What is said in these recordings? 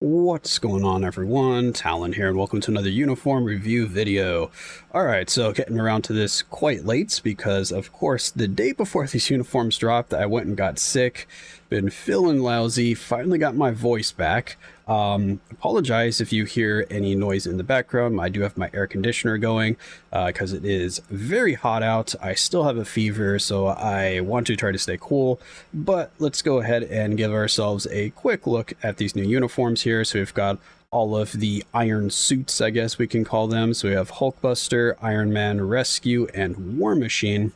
What's going on, everyone? Talen here, and welcome to another uniform review video. Alright, so getting around to this quite late because, of course, the day before these uniforms dropped, I went and got sick, been feeling lousy, finally got my voice back. Apologize if you hear any noise in the background. I do have my air conditioner going because it is very hot out. I still have a fever, so I want to try to stay cool, but let's go ahead and give ourselves a quick look at these new uniforms here. So we've got all of the iron suits, I guess we can call them. So we have Hulkbuster, Iron Man Rescue, and War Machine,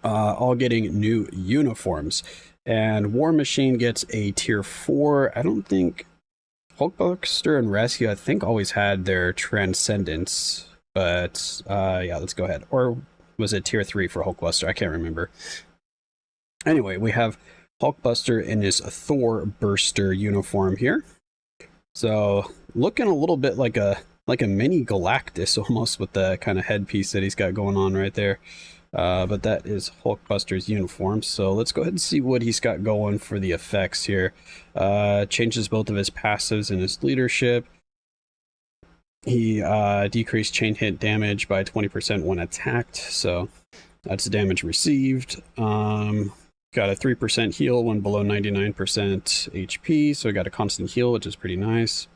all getting new uniforms. And War Machine gets a tier 4. I don't think Hulkbuster and Rescue, I think, always had their Transcendence, but yeah, let's go ahead. Or was it tier 3 for Hulkbuster? I can't remember. Anyway, we have Hulkbuster in his Thor Burster uniform here. So looking a little bit like a mini Galactus almost, with the kind of headpiece that he's got going on right there. But that is Hulkbuster's uniform. So let's go ahead and see what he's got going for the effects here. Changes both of his passives and his leadership. He decreased chain hit damage by 20% when attacked. So that's damage received. Got a 3% heal when below 99% HP. So we got a constant heal, which is pretty nice.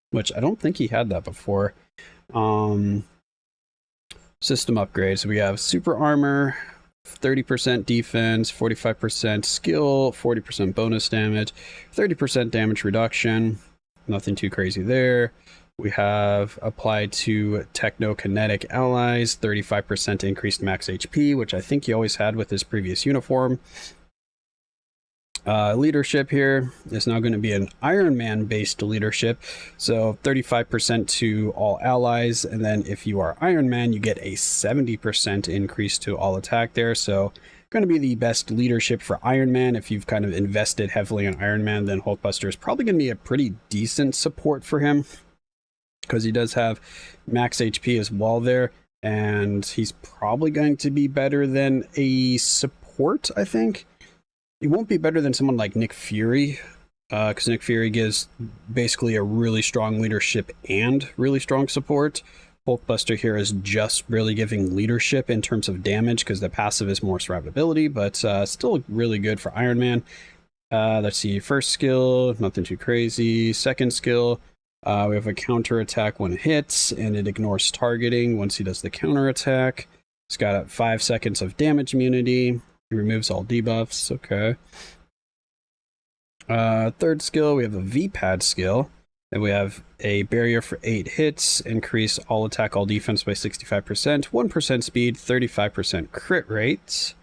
Which I don't think he had that before. System upgrades. We have super armor, 30% defense, 45% skill, 40% bonus damage, 30% damage reduction. Nothing too crazy there. We have applied to technokinetic allies, 35% increased max HP, which I think he always had with his previous uniform. Leadership here is now going to be an Iron Man based leadership, so 35% to all allies, and then if you are Iron Man you get a 70% increase to all attack there. So going to be the best leadership for Iron Man. If you've kind of invested heavily in Iron Man, then Hulkbuster is probably going to be a pretty decent support for him, because he does have max HP as well there, and he's probably going to be better than a support, I think. He won't be better than someone like Nick Fury, because Nick Fury gives basically a really strong leadership and really strong support. Hulkbuster here is just really giving leadership in terms of damage, because the passive is more survivability, but still really good for Iron Man. Let's see, first skill, nothing too crazy. Second skill, we have a counter attack when it hits, and it ignores targeting once he does the counter attack. It's got 5 seconds of damage immunity. He removes all debuffs. Okay. Third skill, we have a V-pad skill. And we have a barrier for 8 hits, increase all attack, all defense by 65%, 1% speed, 35% crit rate.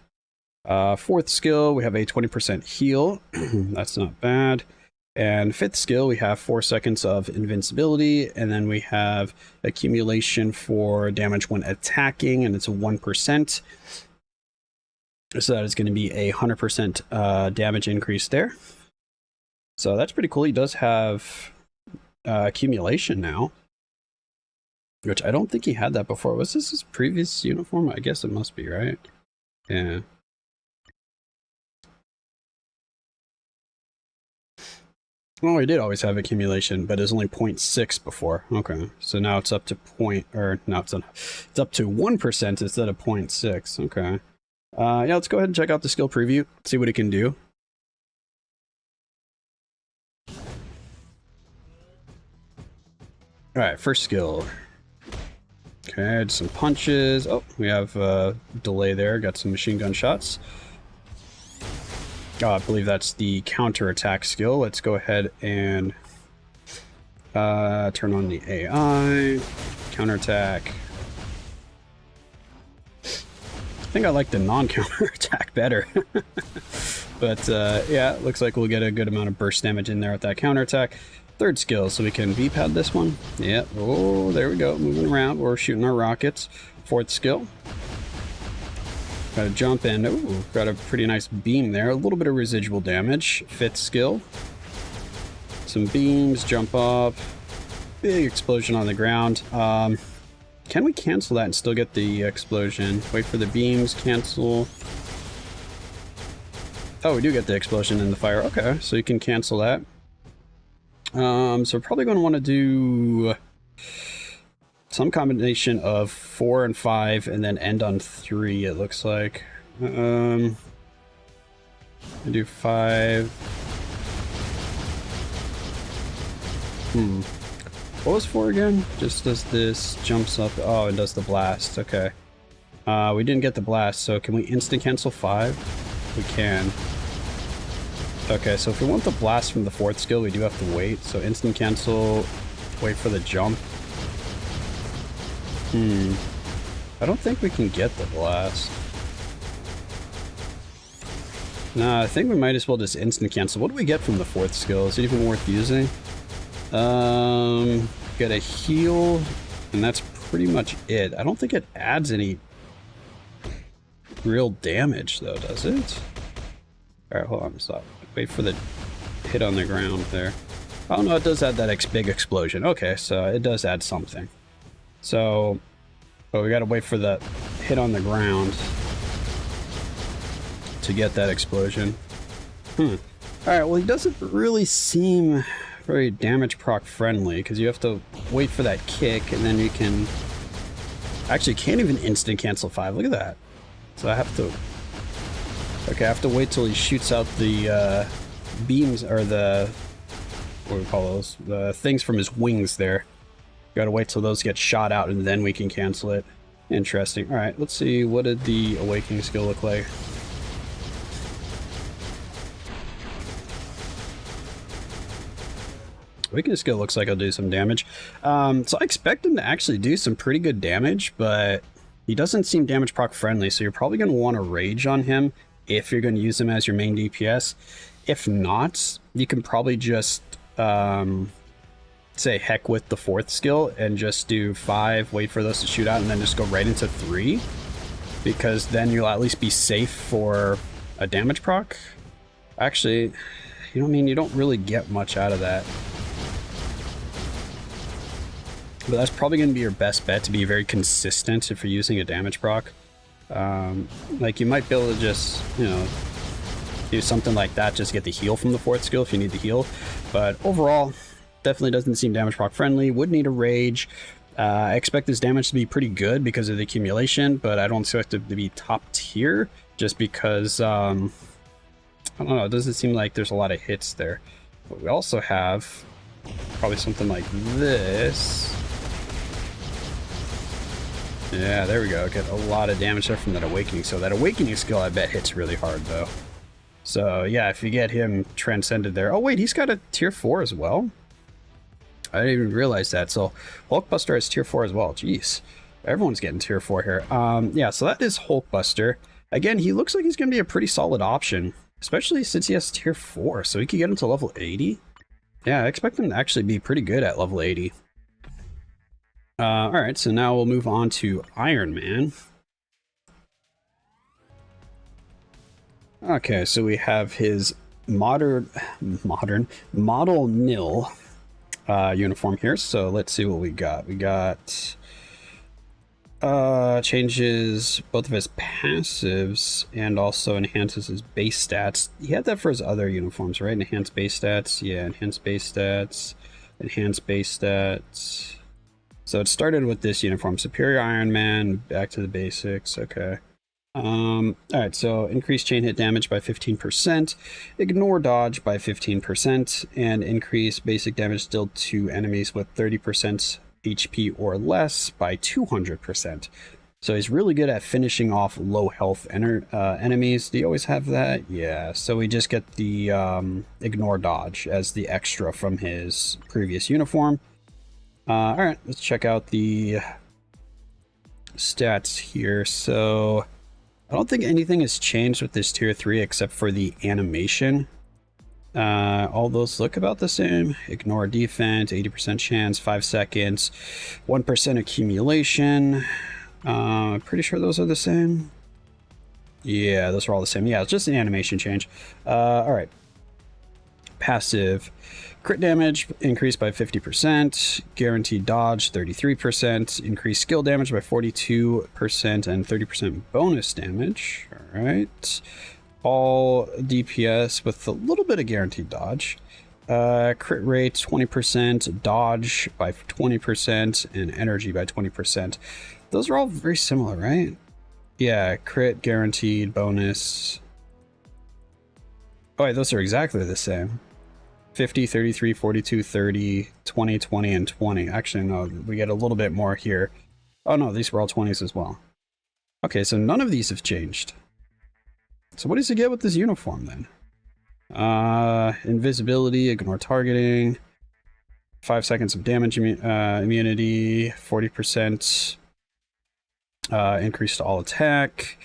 Fourth skill, we have a 20% heal. That's not bad. And fifth skill, we have 4 seconds of invincibility, and then we have accumulation for damage when attacking, and it's a 1%. So that is going to be a 100% damage increase there. So that's pretty cool. He does have accumulation now, which I don't think he had that before. Was this his previous uniform? I guess it must be, right? Yeah. Oh, he did always have accumulation, but it's only 0.6 before. Okay, so now it's up to it's up to 1% instead of 0.6. Okay. Yeah, let's go ahead and check out the skill preview, see what it can do. Alright, first skill. Okay, some punches. Oh, we have a delay there, got some machine gun shots. Oh, I believe that's the counter attack skill. Let's go ahead and turn on the AI. Counter attack. I think I like the non-counter attack better. But yeah, it looks like we'll get a good amount of burst damage in there with that counter attack. Third skill, so we can V-pad this one. Yep. Oh, there we go. Moving around. We're shooting our rockets. Fourth skill. Got to jump in. Ooh, got a pretty nice beam there. A little bit of residual damage. Fifth skill. Some beams, jump up. Big explosion on the ground. Can we cancel that and still get the explosion? Wait for the beams, cancel. Oh, we do get the explosion and the fire. Okay, so you can cancel that. So we're probably going to want to do some combination of 4 and 5 and then end on 3, it looks like. I do 5. What was 4 again? Just does this, jumps up. Oh, it does the blast. Okay. We didn't get the blast, so can we instant cancel 5? We can. Okay, so if we want the blast from the 4th skill, we do have to wait. So instant cancel, wait for the jump. I don't think we can get the blast. Nah, I think we might as well just instant cancel. What do we get from the 4th skill? Is it even worth using? Get a heal, and that's pretty much it. I don't think it adds any real damage, though, does it? Alright, hold on, stop. Wait for the hit on the ground there. Oh no, it does add that big explosion. Okay, so it does add something. So, but we gotta wait for the hit on the ground to get that explosion. Alright, well, he doesn't really seem very damage proc friendly, because you have to wait for that kick, and then you can... Actually, can't even instant cancel 5. Look at that. So I have to... Okay, I have to wait till he shoots out the beams, or the... What do we call those? The things from his wings there. Gotta wait till those get shot out, and then we can cancel it. Interesting. Alright, let's see. What did the Awakening skill look like? Awakening skill looks like I'll do some damage. So I expect him to actually do some pretty good damage, but he doesn't seem damage proc friendly, so you're probably going to want to rage on him if you're going to use him as your main DPS. If not, you can probably just say heck with the 4th skill and just do 5, wait for those to shoot out, and then just go right into 3, because then you'll at least be safe for a damage proc. Actually, you know what I mean? You don't really get much out of that. But that's probably going to be your best bet, to be very consistent if you're using a damage proc. Like, you might be able to just, you know, do something like that, just get the heal from the 4th skill if you need the heal. But overall, definitely doesn't seem damage proc friendly. Would need a rage. I expect this damage to be pretty good because of the accumulation, but I don't expect it to be top tier, just because, I don't know, it doesn't seem like there's a lot of hits there. But we also have probably something like this. Yeah, there we go. Get a lot of damage there from that Awakening. So that Awakening skill, I bet, hits really hard, though. So, yeah, if you get him transcended there... Oh, wait, he's got a tier 4 as well? I didn't even realize that. So, Hulkbuster has tier 4 as well. Jeez. Everyone's getting tier 4 here. Yeah, so that is Hulkbuster. Again, he looks like he's going to be a pretty solid option, especially since he has tier 4, so he could get him to level 80. Yeah, I expect him to actually be pretty good at level 80. Alright, so now we'll move on to Iron Man. Okay, so we have his model nil uniform here. So let's see what we got. We got changes both of his passives and also enhances his base stats. He had that for his other uniforms, right? Enhanced base stats. Yeah, enhanced base stats. Enhanced base stats. So it started with this uniform, Superior Iron Man, back to the basics, okay. Alright, so increase chain hit damage by 15%, ignore dodge by 15%, and increase basic damage dealt to enemies with 30% HP or less by 200%. So he's really good at finishing off low health enemies. Do you always have that? Yeah, so we just get the ignore dodge as the extra from his previous uniform. Alright, let's check out the stats here. So, I don't think anything has changed with this tier 3 except for the animation. All those look about the same. Ignore defense, 80% chance, 5 seconds, 1% accumulation. I'm pretty sure those are the same. Yeah, those are all the same. Yeah, it's just an animation change. Alright. Passive. Crit damage increased by 50%, guaranteed dodge 33%, increased skill damage by 42%, and 30% bonus damage. All right. All DPS with a little bit of guaranteed dodge. Crit rate 20%, dodge by 20%, and energy by 20%. Those are all very similar, right? Yeah, crit guaranteed bonus. Oh, wait, those are exactly the same. 50, 33, 42, 30, 20, 20, and 20. Actually, no, we get a little bit more here. Oh no, these were all 20s as well. Okay, so none of these have changed. So what does he get with this uniform then? Invisibility, ignore targeting, 5 seconds of damage immunity, 40% increase to all attack,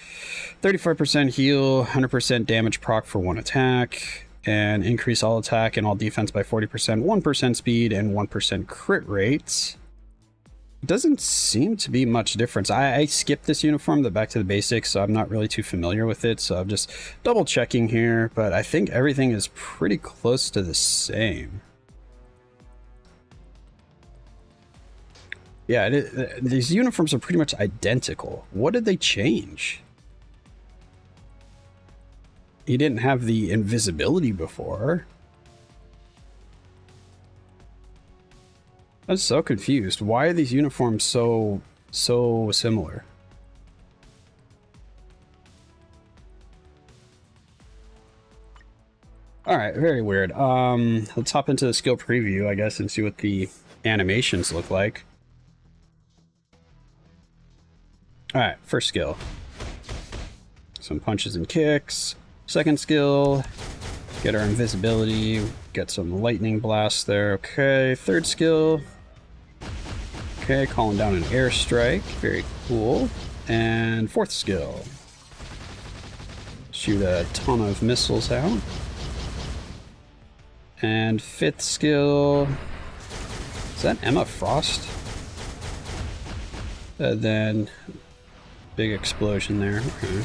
35% heal, 100% damage proc for 1 attack, and increase all attack and all defense by 40%, 1% speed, and 1% crit rates. Doesn't seem to be much difference. I skipped this uniform, back to the basics, so I'm not really too familiar with it, so I'm just double checking here, but I think everything is pretty close to the same. Yeah, these uniforms are pretty much identical. What did they change? He didn't have the invisibility before. I'm so confused. Why are these uniforms so similar? Alright, very weird. Let's hop into the skill preview, I guess, and see what the animations look like. Alright, first skill. Some punches and kicks. Second skill. Get our invisibility. Get some lightning blast there. Okay, third skill. Okay, calling down an airstrike. Very cool. And fourth skill. Shoot a ton of missiles out. And fifth skill. Is that Emma Frost? And then big explosion there. Okay.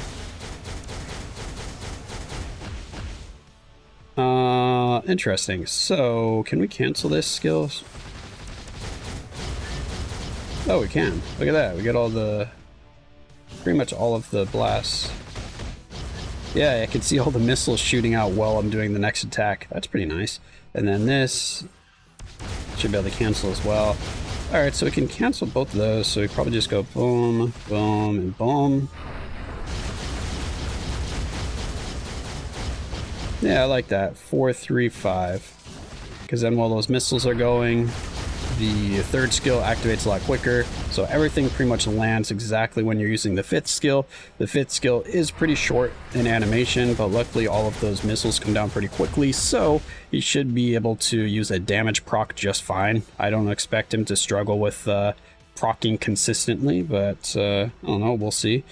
Interesting. So, can we cancel this skill? Oh, we can. Look at that. We get all the... pretty much all of the blasts. Yeah, I can see all the missiles shooting out while I'm doing the next attack. That's pretty nice. And then this... should be able to cancel as well. Alright, so we can cancel both of those. So we probably just go boom, boom, and boom. Yeah, I like that. 4, 3, 5. Because then while those missiles are going, the third skill activates a lot quicker. So everything pretty much lands exactly when you're using the fifth skill. The fifth skill is pretty short in animation, but luckily all of those missiles come down pretty quickly. So you should be able to use a damage proc just fine. I don't expect him to struggle with procking consistently, but I don't know, we'll see.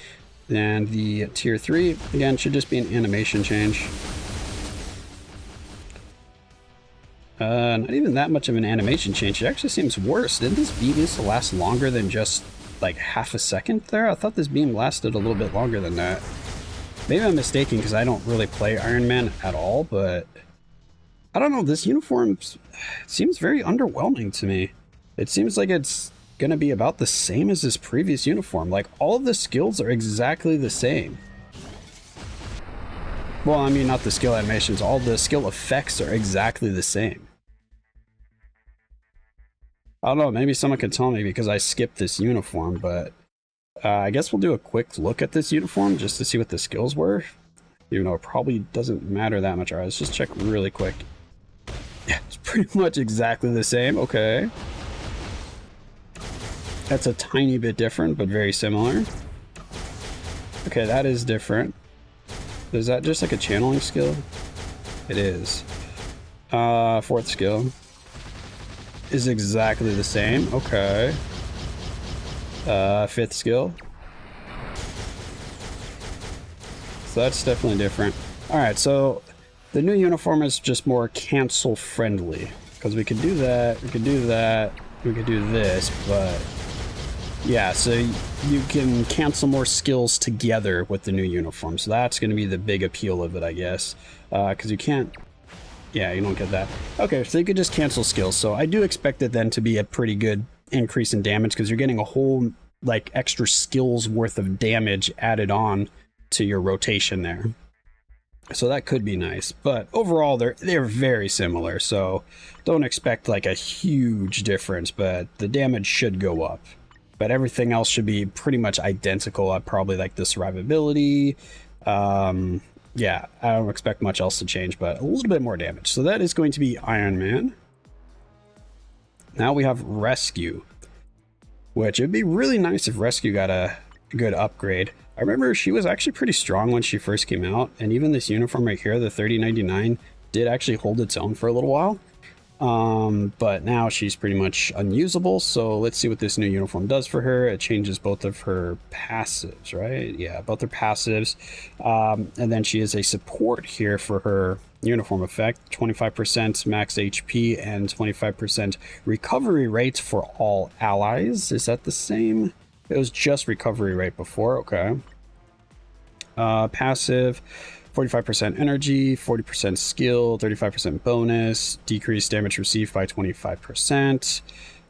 And the tier 3, again, should just be an animation change. Not even that much of an animation change. It actually seems worse. Didn't this beam used to last longer than just like half a second there? I thought this beam lasted a little bit longer than that. Maybe I'm mistaken because I don't really play Iron Man at all, but I don't know. This uniform seems very underwhelming to me. It seems like it's going to be about the same as this previous uniform. Like all of the skills are exactly the same. Well, I mean, not the skill animations. All the skill effects are exactly the same. I don't know, maybe someone could tell me because I skipped this uniform, but I guess we'll do a quick look at this uniform just to see what the skills were. Even though it probably doesn't matter that much. All right, let's just check really quick. Yeah, it's pretty much exactly the same. Okay. That's a tiny bit different, but very similar. Okay, that is different. Is that just like a channeling skill? It is. Fourth skill is exactly the same. Okay. Fifth skill. So that's definitely different. Alright, so the new uniform is just more cancel friendly. Because we could do that, we could do that, we could do this, but yeah, so you can cancel more skills together with the new uniform. So that's going to be the big appeal of it, I guess. Because you can't... yeah, you don't get that. Okay, so you could just cancel skills. So I do expect it then to be a pretty good increase in damage because you're getting a whole, like, extra skills worth of damage added on to your rotation there. So that could be nice, but overall they're very similar, so don't expect like a huge difference, but the damage should go up. But everything else should be pretty much identical at probably like the survivability. Yeah, I don't expect much else to change, but a little bit more damage. So that is going to be Iron Man. Now we have Rescue, which it'd be really nice if Rescue got a good upgrade. I remember she was actually pretty strong when she first came out, and even this uniform right here, the 3099, did actually hold its own for a little while. But now she's pretty much unusable, so let's see what this new uniform does for her. It changes both of her passives, right? Yeah, both her passives. And then she is a support here for her uniform effect, 25% max HP and 25% recovery rate for all allies. Is that the same? It was just recovery rate before, okay. Passive, 45% energy, 40% skill, 35% bonus, decreased damage received by 25%.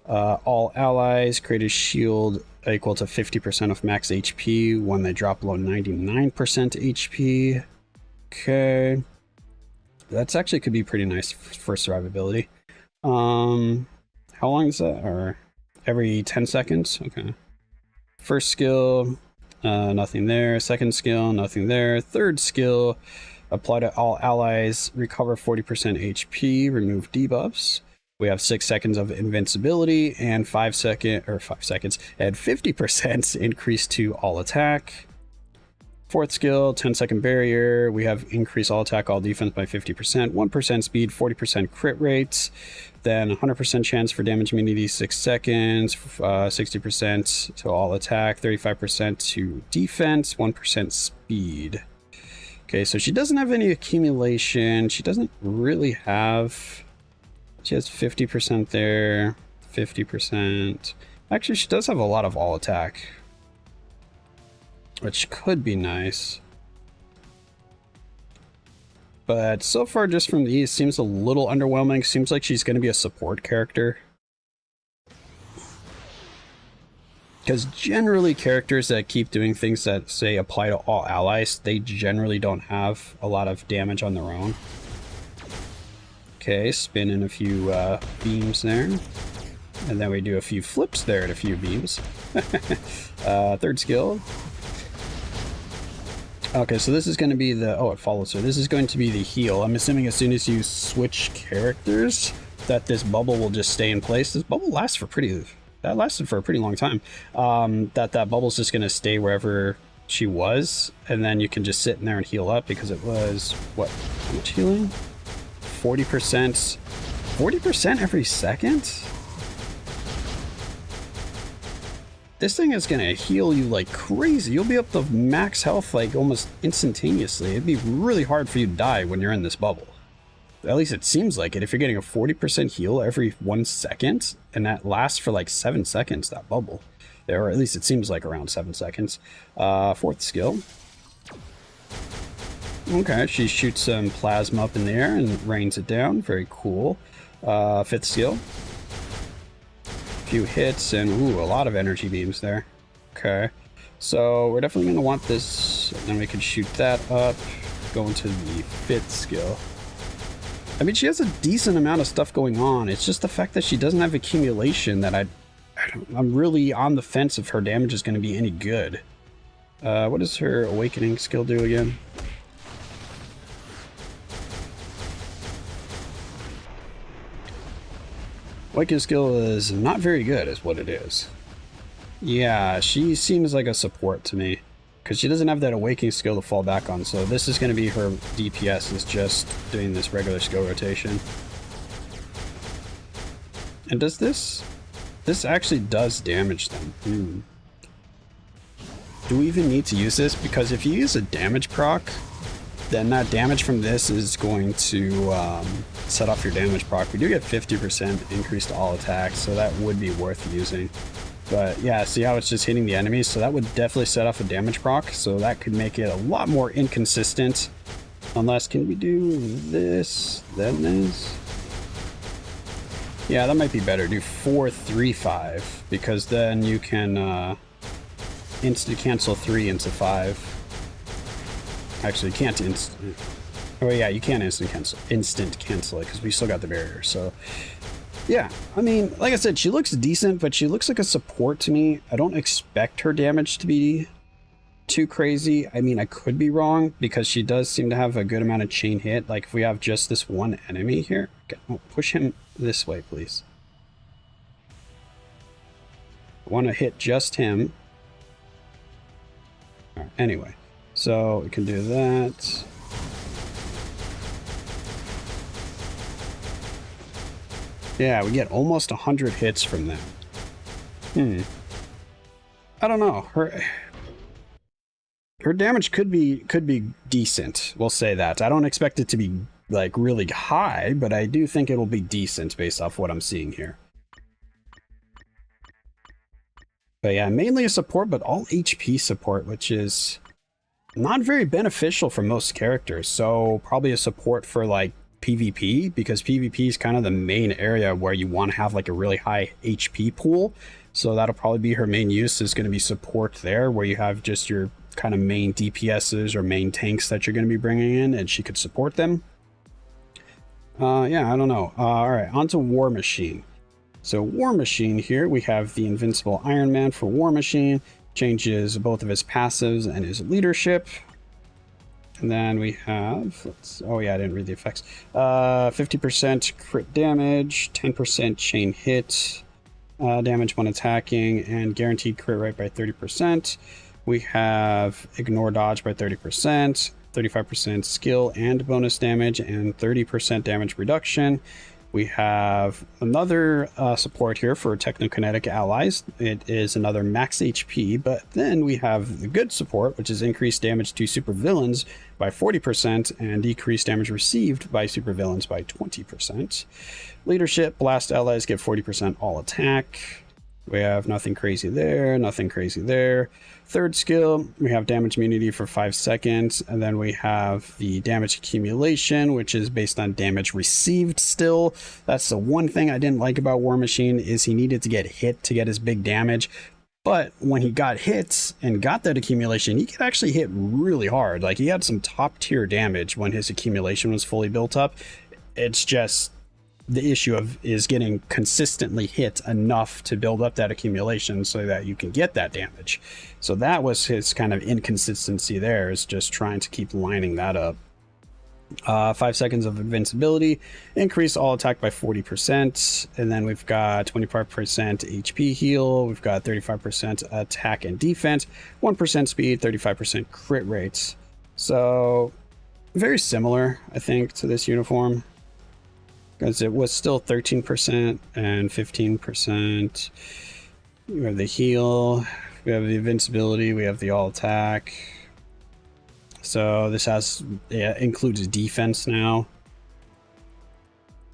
All allies create a shield equal to 50% of max HP when they drop below 99% HP. Okay. That's actually could be pretty nice for survivability. How long is that? Or every 10 seconds? Okay. First skill, nothing there. Second skill, nothing there. Third skill, apply to all allies, recover 40% HP, remove debuffs. We have 6 seconds of invincibility and 5 seconds, and 50% increase to all attack. Fourth skill, 10-second barrier. We have increase all attack, all defense by 50%, 1% speed, 40% crit rates, then 100% chance for damage immunity, 6 seconds, 60% to all attack, 35% to defense, 1% speed. Okay, so she doesn't have any accumulation. She doesn't really have... She has 50% there, 50%. Actually, she does have a lot of all attack, which could be nice. But so far, just from these, seems a little underwhelming. Seems like she's going to be a support character. Because generally, characters that keep doing things that, say, apply to all allies, they generally don't have a lot of damage on their own. Okay, spin in a few beams there. And then we do a few flips there at a few beams. Third skill. Okay, so this is going to be the... Oh, it follows her. This is going to be the heal. I'm assuming as soon as you switch characters, that this bubble will just stay in place. This bubble lasts for pretty... That lasted for a pretty long time. That bubble's just going to stay wherever she was, and then you can just sit in there and heal up, because it was... What? How much healing? 40%. 40% every second? This thing is gonna heal you like crazy. You'll be up to max health like almost instantaneously. It'd be really hard for you to die when you're in this bubble. At least it seems like it. If you're getting a 40% heal every 1 second, and that lasts for like 7 seconds, that bubble. Or at least it seems like around 7 seconds. Fourth skill. Okay, she shoots some plasma up in the air and rains it down. Very cool. Fifth skill. Few hits and ooh, a lot of energy beams there. Okay, so we're definitely going to want this, and then we can shoot that up. Go into the fifth skill. I mean, she has a decent amount of stuff going on. It's just the fact that she doesn't have accumulation that I'm really on the fence if her damage is going to be any good. What does her awakening skill do again? Awakening skill is not very good, is what it is. Yeah, she seems like a support to me, because she doesn't have that awakening skill to fall back on, so this is going to be her DPS, is just doing this regular skill rotation. And does this... This actually does damage them. Do we even need to use this? Because if you use a damage proc, then that damage from this is going to set off your damage proc. We do get 50% increase to all attacks, so that would be worth using. But yeah, see how it's just hitting the enemies? So that would definitely set off a damage proc, so that could make it a lot more inconsistent. Unless, can we do this, then this? Yeah, that might be better. Do 4, 3, 5, because then you can instant cancel 3 into 5. Actually, you can't Oh yeah, you can't instant cancel it because we still got the barrier. So yeah, I mean, like I said, she looks decent, but she looks like a support to me. I don't expect her damage to be too crazy. I mean, I could be wrong because she does seem to have a good amount of chain hit. Like if we have just this one enemy here, okay, oh, push him this way, please. I want to hit just him. All right, anyway, so we can do that. Yeah, we get almost 100 hits from that. I don't know. Her damage could be decent. We'll say that. I don't expect it to be like really high, but I do think it'll be decent based off what I'm seeing here. But yeah, mainly a support, but all HP support, which is not very beneficial for most characters. So probably a support for like PvP, because PvP is kind of the main area where you want to have like a really high HP pool. So that'll probably be her main use, is going to be support there, where you have just your kind of main DPSs or main tanks that you're going to be bringing in, and she could support them. Yeah, I don't know. All right, on to War Machine. So War Machine here, we have the Invincible Iron Man for War Machine. Changes both of his passives and his leadership. And then we have, oh yeah, I didn't read the effects. 50% crit damage, 10% chain hit damage when attacking, and guaranteed crit rate by 30%. We have ignore dodge by 30%, 35% skill and bonus damage, and 30% damage reduction. We have another support here for technokinetic allies. It is another max HP, but then we have the good support, which is increased damage to supervillains by 40% and decreased damage received by supervillains by 20%. Leadership, blast allies get 40% all attack. We have nothing crazy there, nothing crazy there. Third skill, we have damage immunity for 5 seconds, and then we have the damage accumulation, which is based on damage received still. That's the one thing I didn't like about War Machine, is he needed to get hit to get his big damage. But when he got hits and got that accumulation, he could actually hit really hard. Like, he had some top tier damage when his accumulation was fully built up. It's just the issue is getting consistently hit enough to build up that accumulation so that you can get that damage. So that was his kind of inconsistency there, is just trying to keep lining that up. 5 seconds of invincibility, increase all attack by 40%, and then we've got 25% HP heal, we've got 35% attack and defense, 1% speed, 35% crit rates. So very similar, I think, to this uniform, because it was still 13% and 15%. We have the heal, we have the invincibility, we have the all attack. So this includes defense now.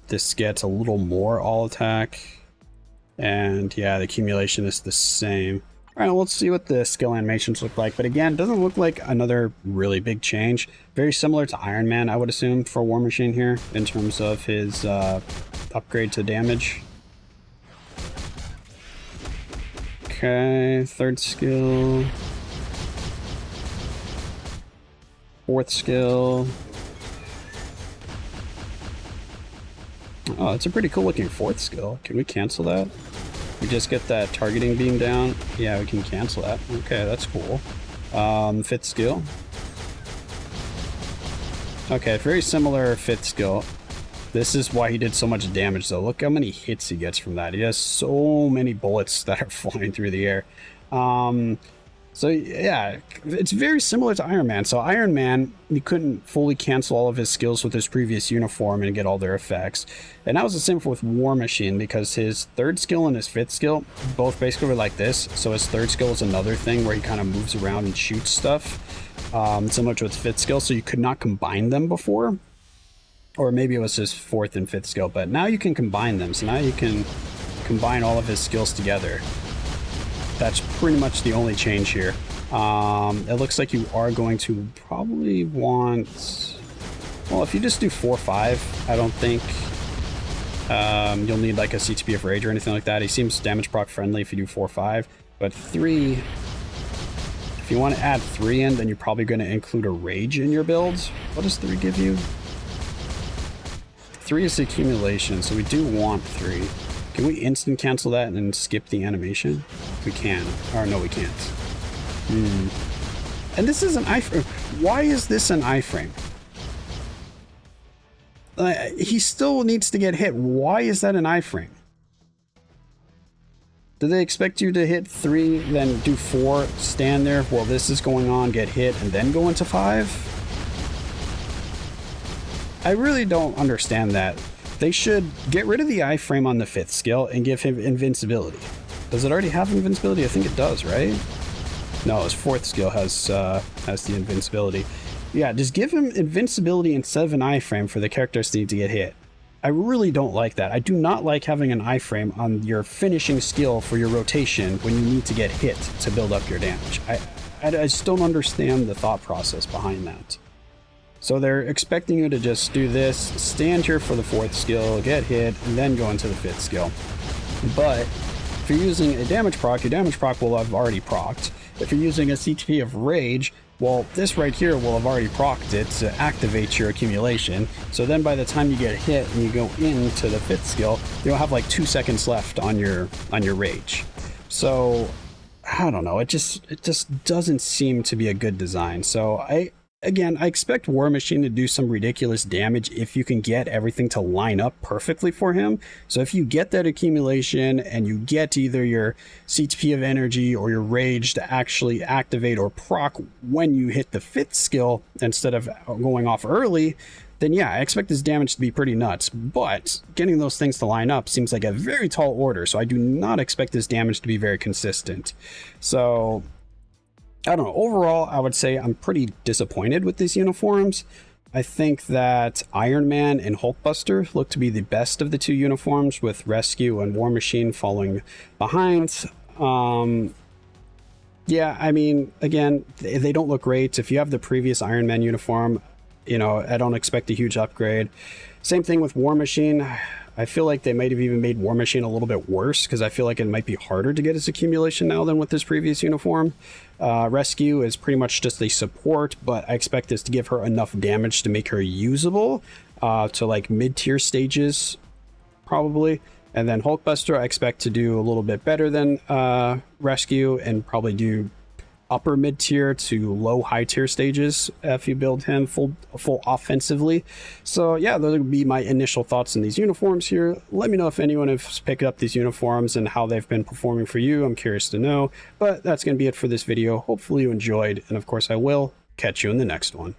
This gets a little more all attack. And yeah, the accumulation is the same. All right, let's see what the skill animations look like. But again, doesn't look like another really big change. Very similar to Iron Man, I would assume, for War Machine here, in terms of his upgrade to damage. Okay, third skill. Fourth skill. Oh, that's a pretty cool looking fourth skill. Can we cancel that? We just get that targeting beam down. Yeah, we can cancel that. Okay, that's cool. Fifth skill. Okay, very similar fifth skill. This is why he did so much damage, though. Look how many hits he gets from that. He has so many bullets that are flying through the air. So yeah, it's very similar to Iron Man. So Iron Man, he couldn't fully cancel all of his skills with his previous uniform and get all their effects. And that was the same with War Machine, because his third skill and his fifth skill both basically were like this. So his third skill is another thing where he kind of moves around and shoots stuff, similar to his fifth skill. So you could not combine them before. Or maybe it was his fourth and fifth skill, but now you can combine them. So now you can combine all of his skills together. That's pretty much the only change here. It looks like you are going to probably want... Well, if you just do 4-5, I don't think you'll need like a CTB of Rage or anything like that. He seems damage proc friendly if you do 4-5. But 3 If you want to add 3 in, then you're probably going to include a rage in your builds. What does 3 give you? 3 is accumulation, so we do want 3. Can we instant cancel that and skip the animation? We can. Or no, we can't. And this is an iframe. Why is this an iframe? He still needs to get hit. Why is that an iframe? Do they expect you to hit 3, then do 4, stand there while this is going on, get hit, and then go into 5? I really don't understand that. They should get rid of the iframe on the 5th skill and give him invincibility. Does it already have invincibility? I think it does, right? No, his 4th skill has the invincibility. Yeah, just give him invincibility instead of an iframe for the characters that need to get hit. I really don't like that. I do not like having an iframe on your finishing skill for your rotation when you need to get hit to build up your damage. I just don't understand the thought process behind that. So they're expecting you to just do this, stand here for the 4th skill, get hit, and then go into the 5th skill. But if you're using a damage proc, your damage proc will have already procced. If you're using a CTP of Rage, well, this right here will have already procced it to activate your accumulation. So then by the time you get hit and you go into the 5th skill, you'll have like 2 seconds left on your Rage. So I don't know, it just doesn't seem to be a good design. So Again, I expect War Machine to do some ridiculous damage if you can get everything to line up perfectly for him. So if you get that accumulation and you get either your CTP of energy or your rage to actually activate or proc when you hit the 5th skill instead of going off early, then yeah, I expect this damage to be pretty nuts. But getting those things to line up seems like a very tall order, so I do not expect this damage to be very consistent. So I don't know. Overall, I would say I'm pretty disappointed with these uniforms. I think that Iron Man and Hulkbuster look to be the best of the 2 uniforms, with Rescue and War Machine falling behind. Yeah, I mean, again, they don't look great. If you have the previous Iron Man uniform, you know, I don't expect a huge upgrade. Same thing with War Machine. I feel like they might have even made War Machine a little bit worse, because I feel like it might be harder to get his accumulation now than with his previous uniform. Rescue is pretty much just a support, but I expect this to give her enough damage to make her usable to like mid-tier stages, probably. And then Hulkbuster, I expect to do a little bit better than Rescue and probably do upper mid-tier to low high-tier stages if you build him full offensively. So yeah, those would be my initial thoughts on these uniforms here. Let me know if anyone has picked up these uniforms and how they've been performing for you. I'm curious to know. But that's going to be it for this video. Hopefully you enjoyed, and of course I will catch you in the next one.